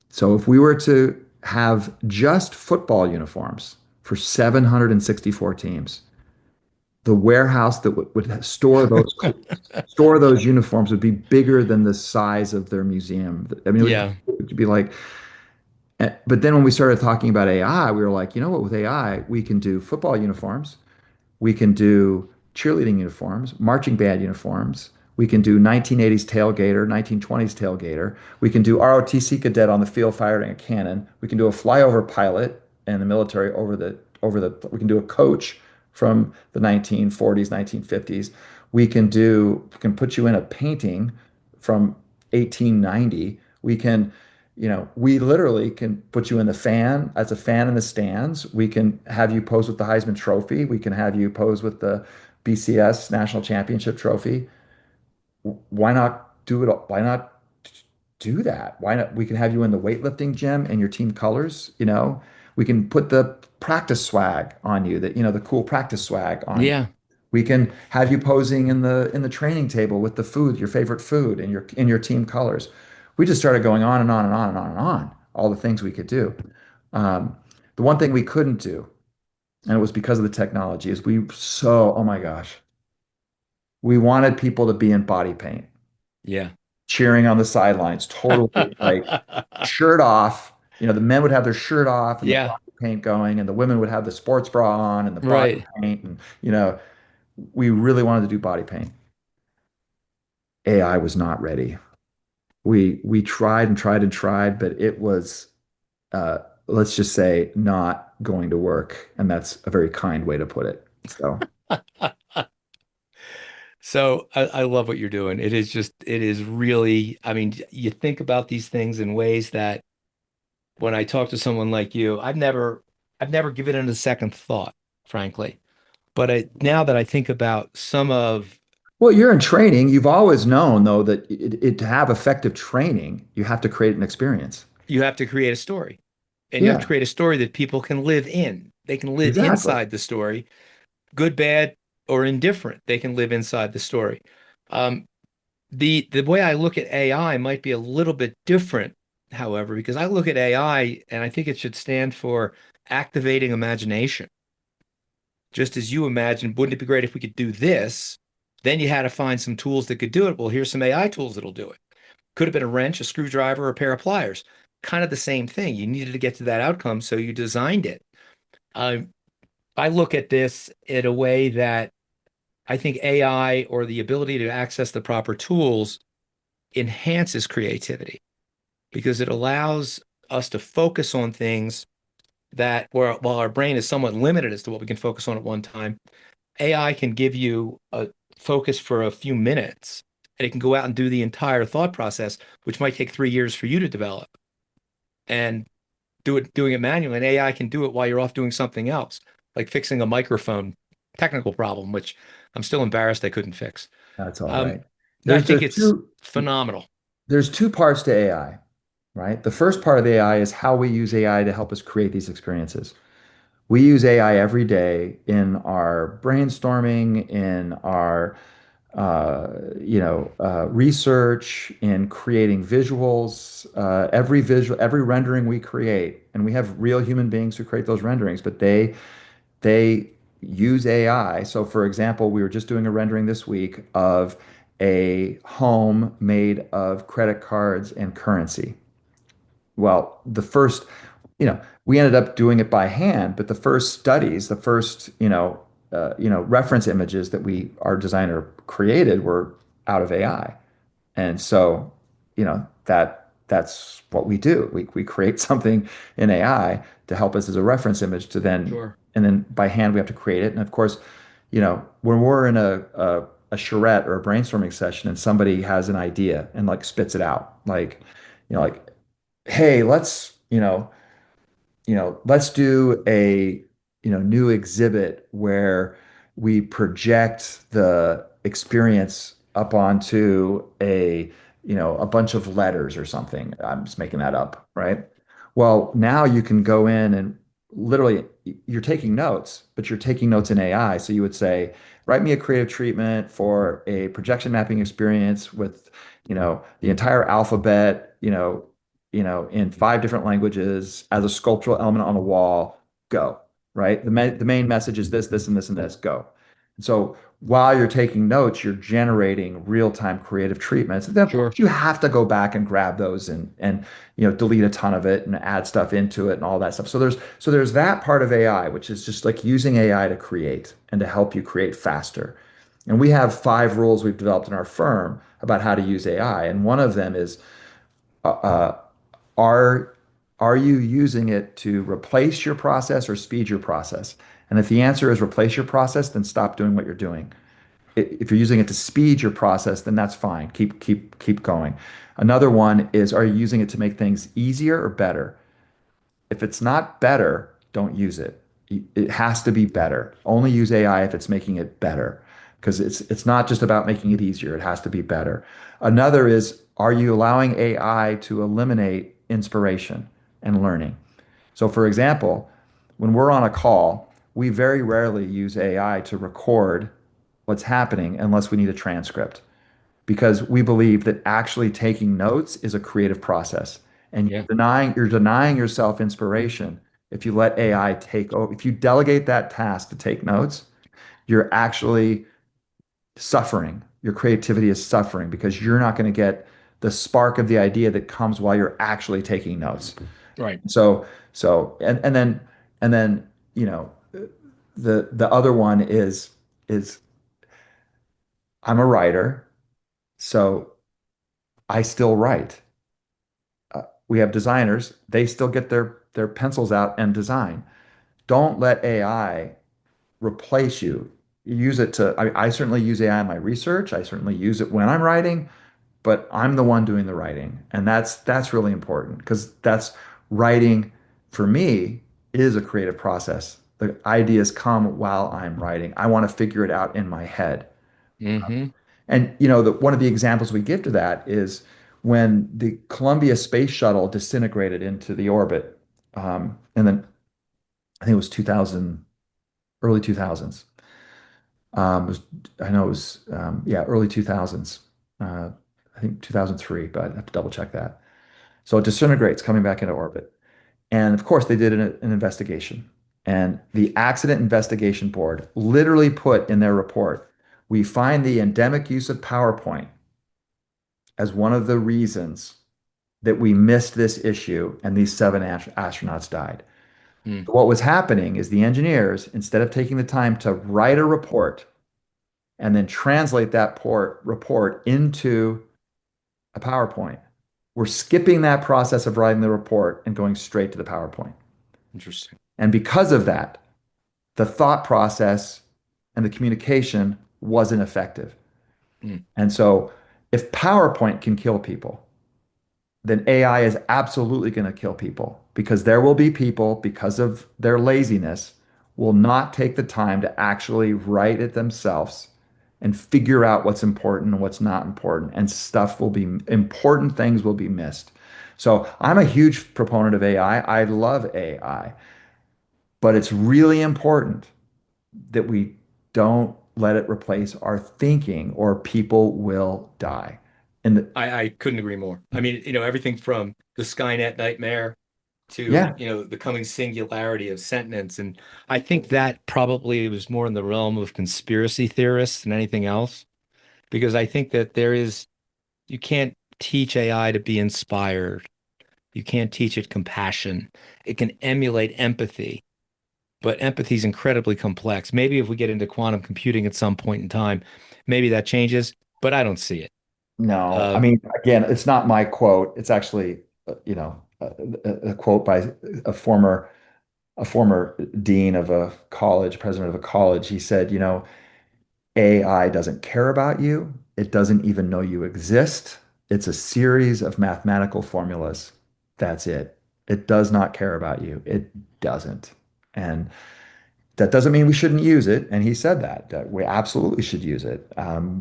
So if we were to have just football uniforms for 764 teams, the warehouse that would store those uniforms would be bigger than the size of their museum. I mean, Yeah. it would be like, But then when we started talking about AI, we were like, you know what, with AI, we can do football uniforms. We can do cheerleading uniforms, marching band uniforms. We can do 1980s tailgater, 1920s tailgater. We can do ROTC cadet on the field firing a cannon. We can do a flyover pilot in the military we can do a coach from the 1940s, 1950s. We can put you in a painting from 1890. We literally can put you in the fan as a fan in the stands. We can have you pose with the Heisman Trophy. We can have you pose with the BCS National Championship Trophy. Why not do it? Why not do that? Why not? We can have you in the weightlifting gym in your team colors. We can put the practice swag on you, the cool practice swag on you. Yeah. We can have you posing in the training table with the food, your favorite food, in your team colors. We just started going on and on and on and on and on, all the things we could do. Um, the one thing we couldn't do, and it was because of the technology, is oh my gosh, we wanted people to be in body paint, Yeah. cheering on the sidelines, totally like shirt off. The men would have their shirt off and the Yeah. body paint going, and the women would have the sports bra on and the body Right. paint. And, we really wanted to do body paint. AI was not ready. We tried and tried and tried, but it was, let's just say, not going to work. And that's a very kind way to put it. So, So I love what you're doing. It is really, I mean, you think about these things in ways that when I talk to someone like you, I've never given it a second thought, frankly. But now that I think about some of, well, you're in training. You've always known, though, that to have effective training, you have to create an experience. you have to create a story, and you have to Yeah, create a story that people can live in. They can live exactly. inside the story, good, bad, or indifferent. They can live inside the story. Um, the way I look at AI might be a little bit different, however, because I look at AI and I think it should stand for activating imagination. Just as you imagine, wouldn't it be great if we could do this? Then you had to find some tools that could do it. Well, here's some AI tools that'll do it. Could have been a wrench, a screwdriver, or a pair of pliers. Kind of the same thing. You needed to get to that outcome, so you designed it. I I look at this in a way that I think AI or the ability to access the proper tools enhances creativity because it allows us to focus on things that while our brain is somewhat limited as to what we can focus on at one time, AI can give you a focus for a few minutes and it can go out and do the entire thought process, which might take 3 years for you to develop and doing it manually. And AI can do it while you're off doing something else, like fixing a microphone technical problem, which I'm still embarrassed I couldn't fix. That's all Um, right. I There's think there's it's two phenomenal. there's two parts to AI, right? The first part of the AI is how we use AI to help us create these experiences. We use AI every day in our brainstorming, in our research, in creating visuals. Every rendering we create, and we have real human beings who create those renderings, but they use AI. So, for example, we were just doing a rendering this week of a home made of credit cards and currency. Well, we ended up doing it by hand, but the first studies, the first, reference images that our designer created were out of AI. And so, that's what we do. We create something in AI to help us as a reference image Sure. and then by hand we have to create it. And of course, when we're in a charrette or a brainstorming session and somebody has an idea and like spits it out, like, hey, let's do a new exhibit where we project the experience up onto a bunch of letters or something. I'm just making that up, right? Well, now you can go in and literally you're taking notes, but you're taking notes in AI. So you would say, write me a creative treatment for a projection mapping experience with, the entire alphabet, in 5 different languages as a sculptural element on a wall, go, right? The main message is this, this, and this, and this, go. So while you're taking notes, you're generating real-time creative treatments. And then of Sure. course you have to go back and grab those and delete a ton of it and add stuff into it and all that stuff. So there's that part of AI, which is just like using AI to create and to help you create faster. And we have 5 rules we've developed in our firm about how to use AI. And one of them is uh, uh, are are you using it to replace your process or speed your process? And if the answer is replace your process, then stop doing what you're doing. If you're using it to speed your process, then that's fine. Keep going. Another one is, are you using it to make things easier or better? If it's not better, don't use it. It has to be better. Only use AI if it's making it better, because it's not just about making it easier. It has to be better. Another is, are you allowing AI to eliminate inspiration and learning? So, for example, when we're on a call, we very rarely use AI to record what's happening unless we need a transcript, because we believe that actually taking notes is a creative process, and Yeah. you're denying yourself inspiration if you let AI take over. If you delegate that task to take notes, you're actually suffering. Your creativity is suffering because you're not going to get the spark of the idea that comes while you're actually taking notes. Right. So and then you know the other one is I'm a writer, so I still write. We have designers, they still get their pencils out and design. Don't let AI replace you. Use it to, I certainly use AI in my research. I certainly use it when I'm writing, but I'm the one doing the writing. And that's really important, because that's writing for me is a creative process. The ideas come while I'm writing. I want to figure it out in my head. Hmm. And one of the examples we give to that is when the Columbia Space Shuttle disintegrated into the orbit, and then I think it was 2000, early 2000s. It was, I know it was, yeah, early 2000s. Uh, I think 2003, but I have to double check that. So it disintegrates coming back into orbit. And of course, they did an investigation. And the Accident Investigation Board literally put in their report, we find the endemic use of PowerPoint as one of the reasons that we missed this issue and these 7 astronauts died. Mm. What was happening is the engineers, instead of taking the time to write a report and then translate that report into a PowerPoint, were skipping that process of writing the report and going straight to the PowerPoint. Interesting. And because of that, the thought process and the communication wasn't effective. Mm. And so if PowerPoint can kill people, then AI is absolutely going to kill people, because there will be people, because of their laziness, will not take the time to actually write it themselves and figure out what's important and what's not important. And important things will be missed. So I'm a huge proponent of AI. I love AI, but it's really important that we don't let it replace our thinking, or people will die. And I couldn't agree more. I mean, everything from the Skynet nightmare to, yeah, the coming singularity of sentience. And I think that probably was more in the realm of conspiracy theorists than anything else, because I think that you can't teach AI to be inspired. You can't teach it compassion. It can emulate empathy, but empathy is incredibly complex. Maybe if we get into quantum computing at some point in time, maybe that changes, but I don't see it. no, I Uh, mean, again, it's not my quote. It's actually, a quote by a former a former dean of a college, president of a college. He said, AI doesn't care about you. It doesn't even know you exist. It's a series of mathematical formulas. That's it. It does not care about you. It doesn't. And that doesn't mean we shouldn't use it. And he said that we absolutely should use it.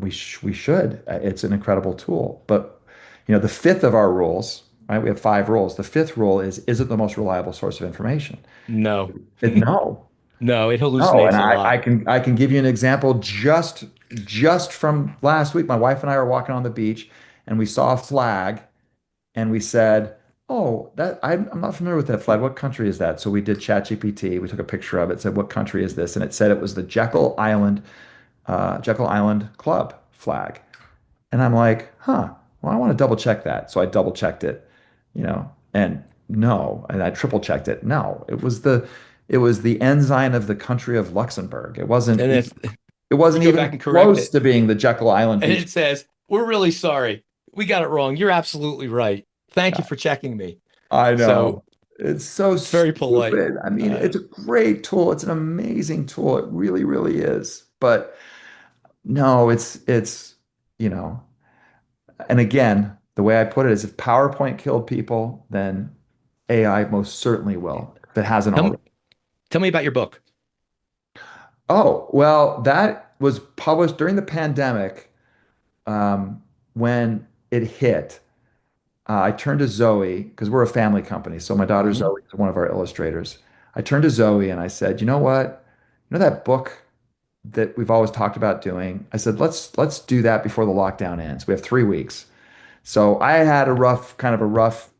We should. It's an incredible tool. But the fifth of our rules, right? We have 5 rules. The fifth rule is it the most reliable source of information? no, No, no, it no. And hallucinates a I lot. can I can give you an example just from last week. My wife and I were walking on the beach, and we saw a flag, and we said, "Oh, I'm not familiar with that flag. What country is that?" So we did ChatGPT. We took a picture of it, said, "What country is this?" And it said it was the Jekyll Island Jekyll Island Club flag. And I'm like, huh, well, I want to double check that. So I double checked it, and no, and I triple checked it. No, it was the ensign of the country of Luxembourg. It wasn't And even, it's it you wasn't go even back and correct close it, to being the Jekyll Island and Beach. it says, "We're really sorry. We got it wrong. You're absolutely right. Thank you for checking me." I So know. It's so it's very polite. stupid. I mean, Uh, it's a great tool. It's an amazing tool. It really, really is. But no, you know, and again, the way I put it is if PowerPoint killed people, then AI most certainly will, if it hasn't tell me, already. tell me about your book. Oh, well, that was published during the pandemic, when it hit. I turned to Zoe because we're a family company. So my daughter Hmm. Zoe is one of our illustrators. I turned to Zoe and I said, you know what? You know that book that we've always talked about doing? I said, let's do that before the lockdown ends. We have 3 weeks. So I had kind of a rough,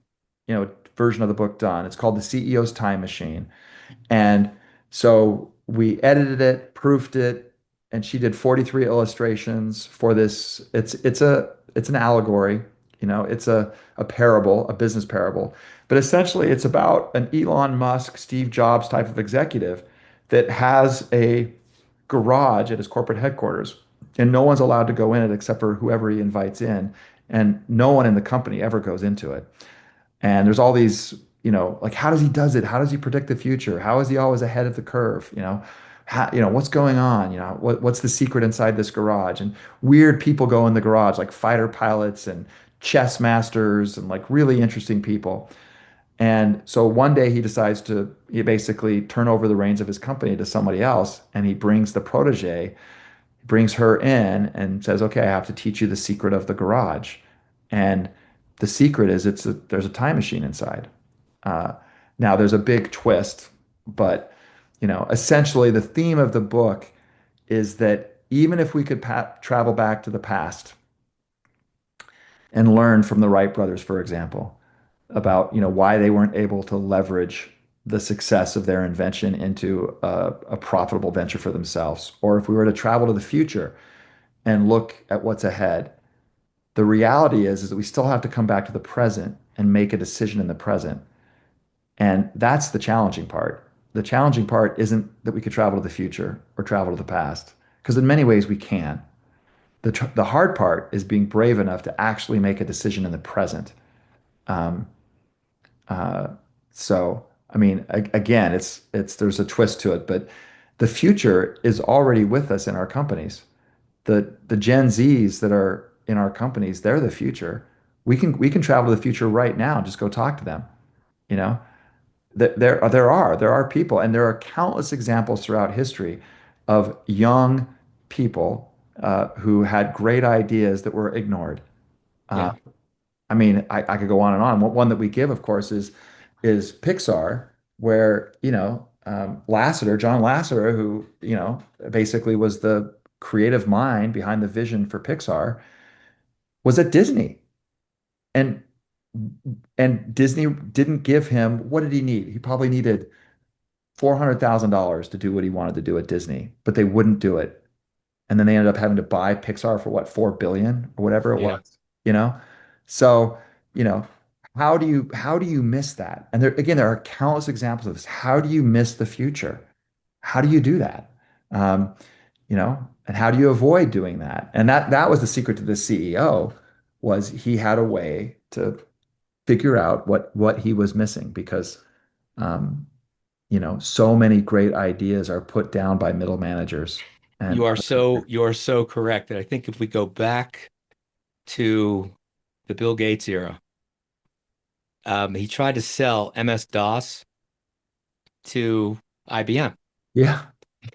version of the book done. It's called The CEO's Time Machine. And so we edited it, proofed it, and she did 43 illustrations for this. It's an allegory, it's a parable, a business parable. But essentially it's about an Elon Musk, Steve Jobs type of executive that has a garage at his corporate headquarters, and no one's allowed to go in it except for whoever he invites in, and no one in the company ever goes into it. And there's all these, like how does he does it? How does he predict the future? How is he always ahead of the curve? What's going on? What's the secret inside this garage? And weird people go in the garage, like fighter pilots and chess masters and like really interesting people. And so one day he basically turn over the reins of his company to somebody else, and he brings the protege, brings her in and says, "Okay, I have to teach you the secret of the garage." And the secret is there's a time machine inside. Uh, Now there's a big twist, but essentially the theme of the book is that even if we could travel back to the past and learn from the Wright brothers, for example, about why they weren't able to leverage the success of their invention into a profitable venture for themselves, or if we were to travel to the future and look at what's ahead, the reality is that we still have to come back to the present and make a decision in the present. And that's the challenging part. The challenging part isn't that we could travel to the future or travel to the past, because in many ways we can. The hard part is being brave enough to actually make a decision in the present. Um, uh, so, I mean, again, it's there's a twist to it, but the future is already with us in our companies. The Gen Zs that are in our companies, they're the future. We can travel to the future right now and just go talk to them. You know, there are people, and there are countless examples throughout history of young people who had great ideas that were ignored. Uh, Yeah. I mean, I could go on and on. One that we give, of course, is Pixar, where Lasseter, John Lasseter, who basically was the creative mind behind the vision for Pixar, was at Disney, and Disney didn't give him, what did he need? He probably needed $400,000 to do what he wanted to do at Disney, but they wouldn't do it. And then they ended up having to buy Pixar for what, 4 billion or whatever it Yeah. was, you know? So, you know, how do you miss that? And there are countless examples of this. How do you miss the future? How do you do that? Um, and how do you avoid doing that? And that was the secret to the CEO, was he had a way to figure out what he was missing, because um, so many great ideas are put down by middle managers. And You are so correct. And I think if we go back to the Bill Gates era, he tried to sell MS-DOS to IBM. yeah,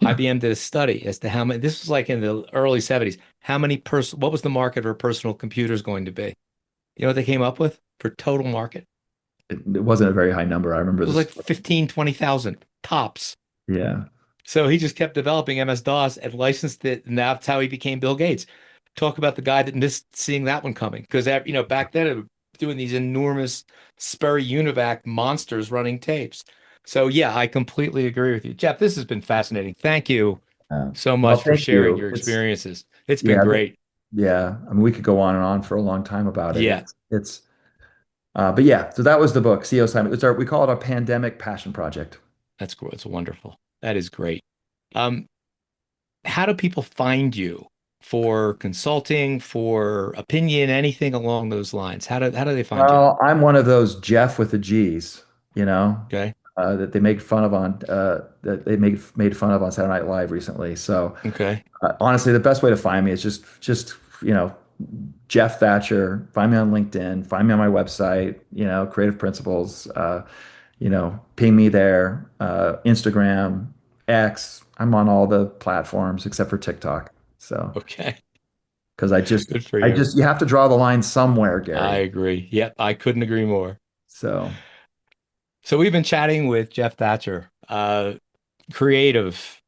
yeah, IBM did a study as to how many, this was like in the early 70s, what was the market for personal computers going to be? You know what they came up with for total market? it wasn't a very high number. I remember It was this. like 15, 20,000 tops. Yeah. So he just kept developing MS-DOS and licensed it, and that's how he became Bill Gates. Talk about the guy that missed seeing that one coming, because back then it was doing these enormous Sperry Univac monsters running tapes. So yeah, I completely agree with you, Jeff. This has been fascinating. Thank you so Well, much for thank sharing you. your experiences. It's been Yeah, great. yeah. I mean, we could go on and on for a long time about it. Yeah, But yeah, so that was the book, CEO Simon. We call it our pandemic passion project. that's cool. It's wonderful. That is great. Um, how do people find you for consulting, for opinion, anything along those lines? How do they find you? Well, I'm one of those Jeff with the G's, you know, Okay. that they make fun of on that they made fun of on Saturday Night Live recently. So Okay. honestly, the best way to find me is just Geoff Thatcher. Find me on LinkedIn. Find me on my website. Creative Principles. Ping me there. Instagram, X. I'm on all the platforms except for TikTok. So Okay. because Good for you. you have to draw the line somewhere, I Gary. agree. Yep, I couldn't agree more. So So we've been chatting with Geoff Thatcher, creative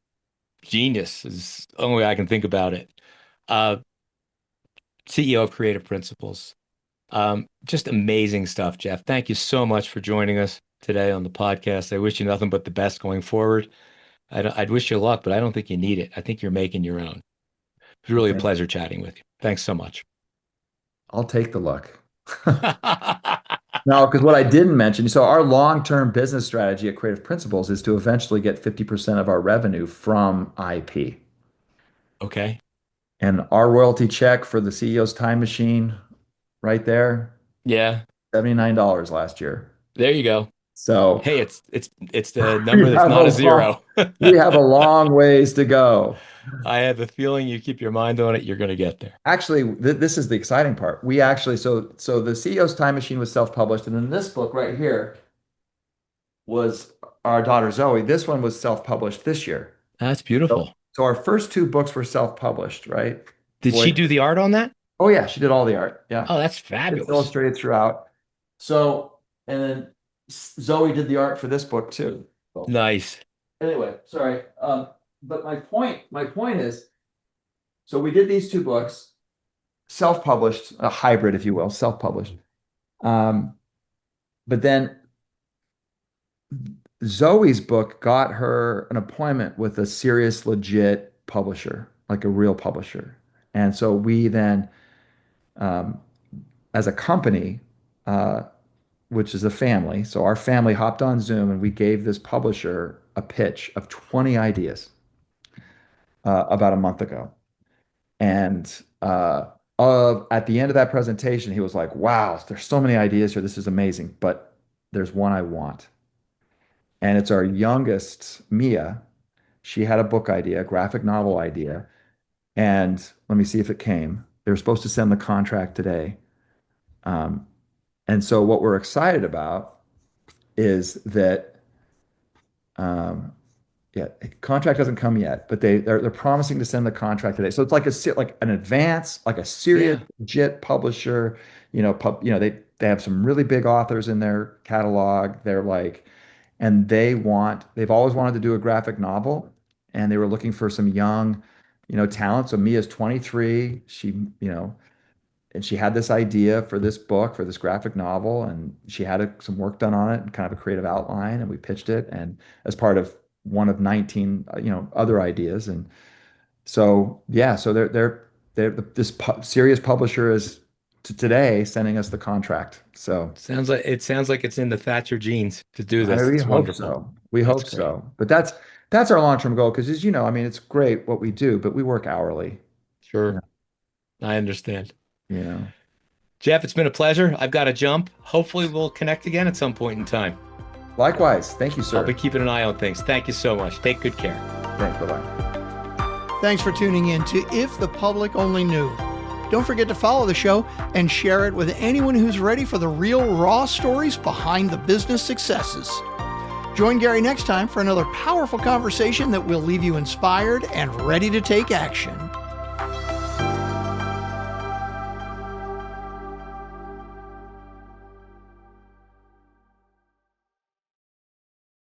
genius is the only way I can think about it. Uh, CEO of Creative Principles. Just amazing stuff, Geoff. Thank you so much for joining us today on the podcast. I wish you nothing but the best going forward. I'd wish you luck, but I don't think you need it. I think you're making your own. It was really a thank pleasure chatting with you. Thanks so much. I'll take the luck. No, because what I didn't mention, so our long-term business strategy at Creative Principles is to eventually get 50% of our revenue from IP. Okay. And our royalty check for the CEO's Time Machine right there, Yeah. $79 last year. There you go. So Hey, it's the we number that's have a not a long, zero. we have a long ways to go. I have a feeling you keep your mind on it, you're going to get there. Actually, this is the exciting part. We actually, so the CEO's Time Machine was self-published, and then this book right here was our daughter Zoe. This one was self-published this year. That's So, beautiful. so our first two books were self-published, right? Did she Voice. do the art on that? Oh yeah, she did all the art. Yeah, Oh, that's it's fabulous. illustrated throughout. So, and then Zoe did the art for this book too. So, Nice. anyway, sorry. But my point is, so we did these two books, self-published, a hybrid, if you will, self-published. Um, but then Zoe's book got her an appointment with a serious, legit publisher, like a real publisher. And so we then, um, as a company, uh, which is a family, so our family hopped on Zoom and we gave this publisher a pitch of 20 ideas about a month ago. And at the end of that presentation, he was like, "Wow, there's so many ideas here. This is amazing, but there's one I want." And it's our youngest, Mia. She had a book idea, a graphic novel idea. And let me see if it came. They were supposed to send the contract today. Um, and so what we're excited about is that um, yeah, contract doesn't come yet, but they're promising to send the contract today. So it's like an advance, like a serious Yeah. legit publisher. They have some really big authors in their catalog. They're like, and they've always wanted to do a graphic novel, and they were looking for some young, talent. So Mia's 23. And she had this idea for this book, for this graphic novel, and she had some work done on it and kind of a creative outline, and we pitched it, and as part of one of 19, other ideas. And so, yeah, so this serious publisher is today sending us the contract. So Sounds like it's in the Thatcher genes to do this. we It's hope wonderful. so. We That's hope great. so. But that's our long-term goal because, as you know, I mean, it's great what we do, but we work hourly. Sure. I understand. You know. Geoff, it's been a pleasure. I've got to jump. Hopefully, we'll connect again at some point in time. Likewise. Thank you, I'll sir. be keeping an eye on things. Thank you so much. Take good care. Thanks. Bye-bye. Thanks for tuning in to If the Public Only Knew. Don't forget to follow the show and share it with anyone who's ready for the real raw stories behind the business successes. Join Gary next time for another powerful conversation that will leave you inspired and ready to take action.